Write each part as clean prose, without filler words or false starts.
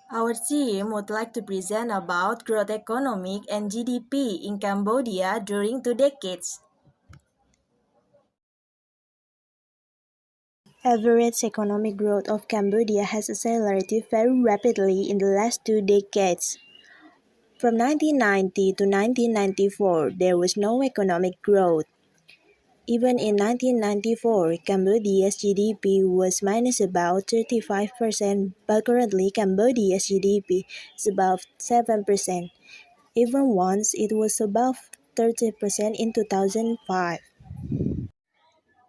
Our team would like to present about growth economic and GDP in Cambodia during 2 decades. Average economic growth of Cambodia has accelerated very rapidly in the last 2 decades. From 1990 to 1994, there was no economic growth. Even in 1994, Cambodia's GDP was minus about 35%, but currently Cambodia's GDP is above 7%, even once it was above 30% in 2005.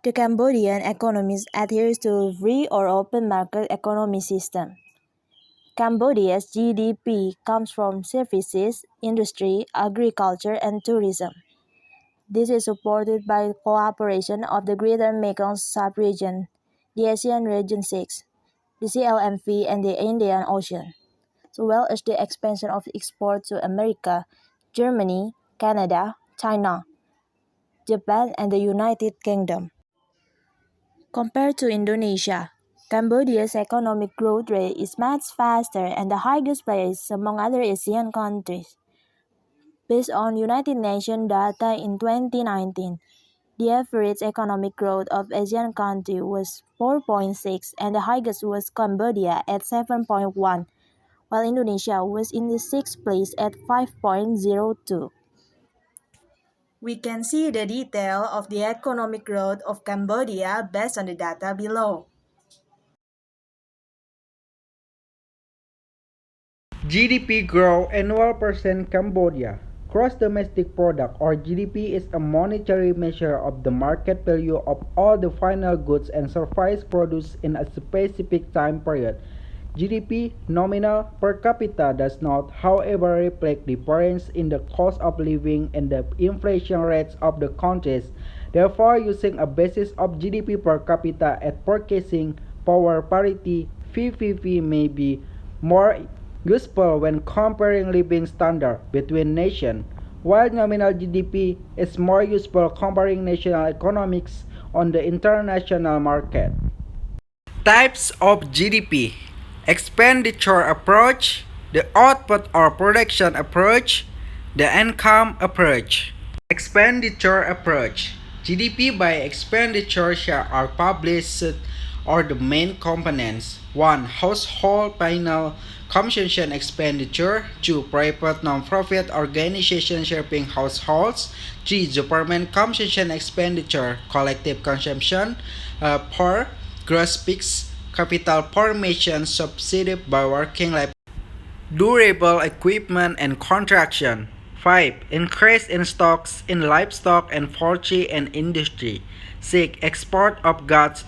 The Cambodian economy adheres to a free or open market economy system. Cambodia's GDP comes from services, industry, agriculture, and tourism. This is supported by cooperation of the Greater Mekong Sub-region, the ASEAN Region 6, the CLMV, and the Indian Ocean, as well as the expansion of export to America, Germany, Canada, China, Japan, and the United Kingdom. Compared to Indonesia, Cambodia's economic growth rate is much faster and the highest place among other Asian countries. Based on United Nations data in 2019, the average economic growth of Asian countries was 4.6 and the highest was Cambodia at 7.1, while Indonesia was in the sixth place at 5.02. We can see the detail of the economic growth of Cambodia based on the data below. GDP growth annual percent Cambodia. Gross domestic product or GDP is a monetary measure of the market value of all the final goods and services produced in a specific time period. GDP nominal per capita does not, however, reflect difference in the cost of living and the inflation rates of the countries. Therefore, using a basis of GDP per capita at purchasing power parity (PPP) may be more useful when comparing living standard between nations, while nominal GDP is more useful comparing national economics on the international market. Types of GDP: Expenditure Approach, the Output or Production Approach, the Income Approach. Expenditure Approach. GDP by expenditure share are published or the main components. 1. Household final consumption expenditure. 2. Private non-profit organization serving households. 3. Government consumption expenditure, collective consumption. 4. Gross fixed capital formation subsidized by working life. Durable equipment and contraction. 5. Increase in stocks in livestock and poultry and industry. 6. Export of goods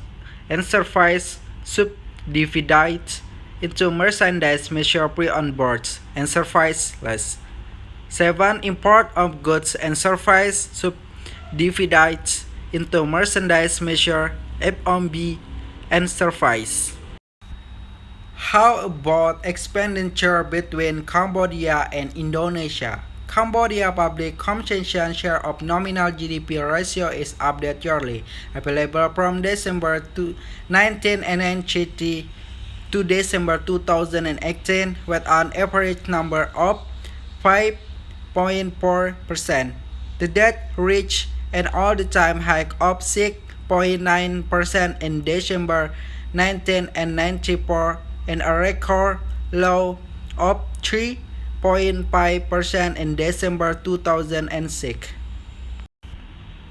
and services subdivided into merchandise measure pre-on boards and services. 7. Import of goods and services subdivided into merchandise measure FOB and service. How about expenditure between Cambodia and Indonesia? Cambodia public consumption share of nominal GDP ratio is updated yearly, available from December 1993 to December 2018 with an average number of 5.4%. The debt reached an all-time high of 6.9% in December 1994 and a record low of 3.5% in December 2006.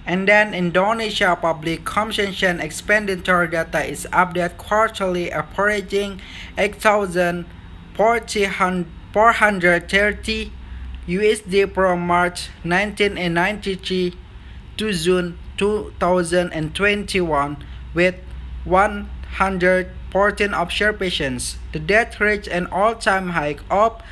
And then Indonesia public consumption expenditure data is updated quarterly, averaging 8,430 USD from March 1993 to June 2021 with 114 observations. The debt reached an all-time high of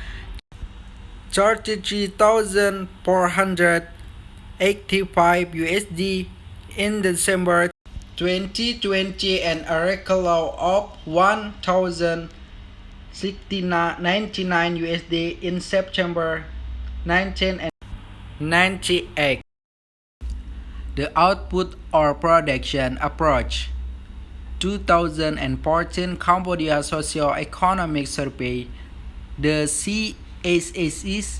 33,485 USD in December 2020 and a record low of 1,099 USD in September 1998. The Output or Production Approach. 2014 Cambodia Socio-Economic Survey The CSSS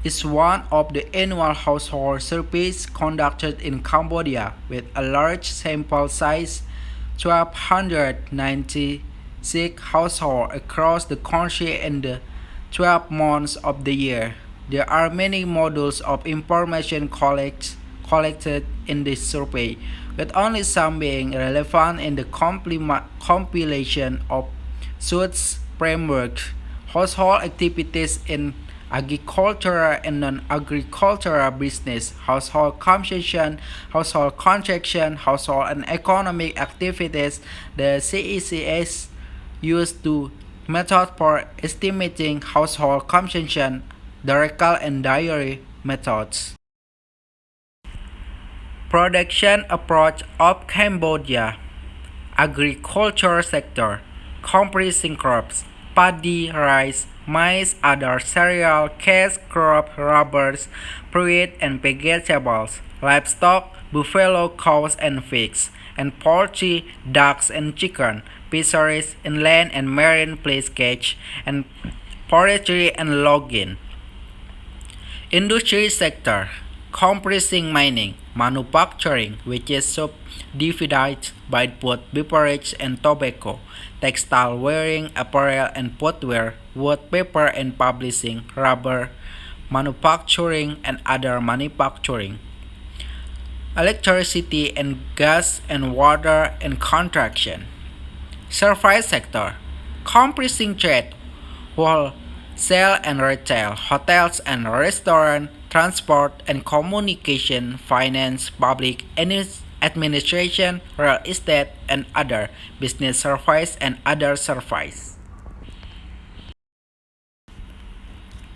is one of the annual household surveys conducted in Cambodia with a large sample size, 1,296 households across the country in the 12 months of the year. There are many modules of information collected in this survey, with only some being relevant in the compilation of such frameworks. Household activities in agricultural and non-agricultural business, household consumption, household contraction, household and economic activities. The CECS used two methods for estimating household consumption, directional and diary methods. Production approach of Cambodia. Agriculture sector, comprising crops, paddy, rice, maize, other cereal, cash crop, rubbers, fruit and vegetables, livestock, buffalo, cows and pigs, and poultry, ducks and chicken, fisheries, inland and marine fish catch, and forestry and logging. Industry sector, comprising mining, manufacturing, which is subdivided by both beverage and tobacco, textile wearing, apparel and footwear, wood, paper and publishing, rubber, manufacturing and other manufacturing, electricity and gas and water and contraction. Service sector, comprising trade, wholesale and retail, hotels and restaurants, transport and communication, finance, public administration, real estate, and other business service and other service.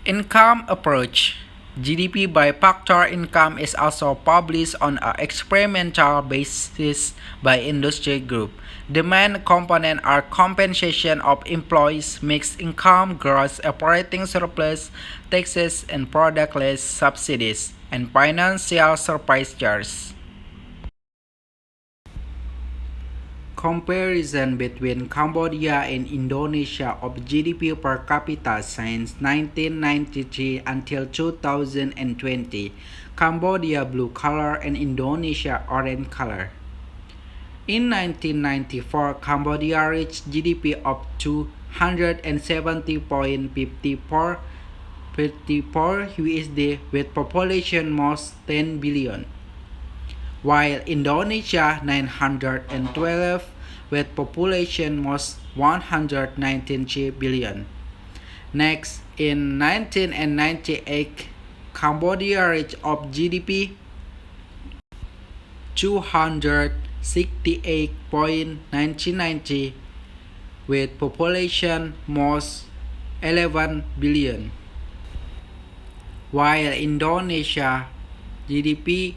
Income approach. GDP by factor income is also published on an experimental basis by industry group. The main components are compensation of employees, mixed income, gross operating surplus, taxes and product-less subsidies, and financial surprise charges. Comparison between Cambodia and Indonesia of GDP per capita since 1993 until 2020. Cambodia blue color and Indonesia orange color. In 1994, Cambodia reached GDP of 270.54 USD with population most 10 billion, while Indonesia 912 with population most 193 billion. Next, in 1998, Cambodia reached of GDP 268.1990 with population most 11 billion, while Indonesia GDP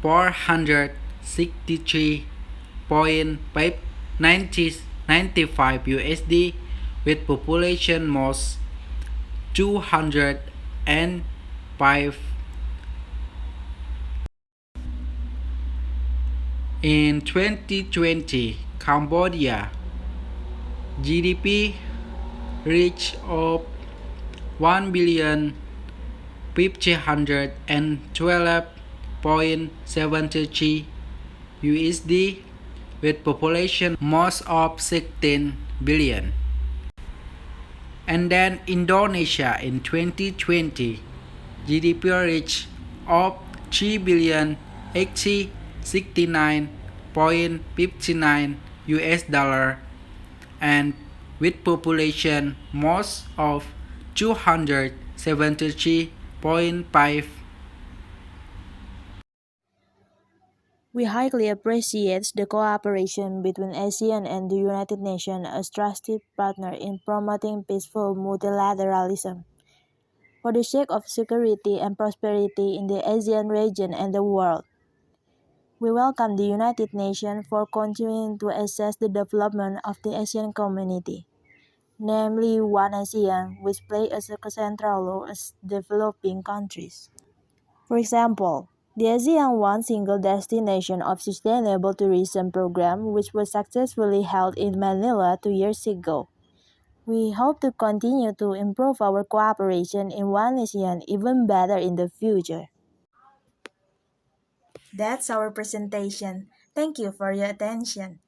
463.95 USD with population most 205. In 2020, Cambodia GDP reached of 1,512.73 USD with population most of 16 billion. And then Indonesia in 2020 GDP reached of 3,069.59 US dollar and with population most of 273.5. We highly appreciate the cooperation between ASEAN and the United Nations as trusted partner in promoting peaceful multilateralism. For the sake of security and prosperity in the ASEAN region and the world, we welcome the United Nations for continuing to assess the development of the ASEAN community, namely One ASEAN, which plays a central role as developing countries. For example, the ASEAN One Single Destination of Sustainable Tourism program, which was successfully held in Manila 2 years ago. We hope to continue to improve our cooperation in one ASEAN even better in the future. That's our presentation. Thank you for your attention.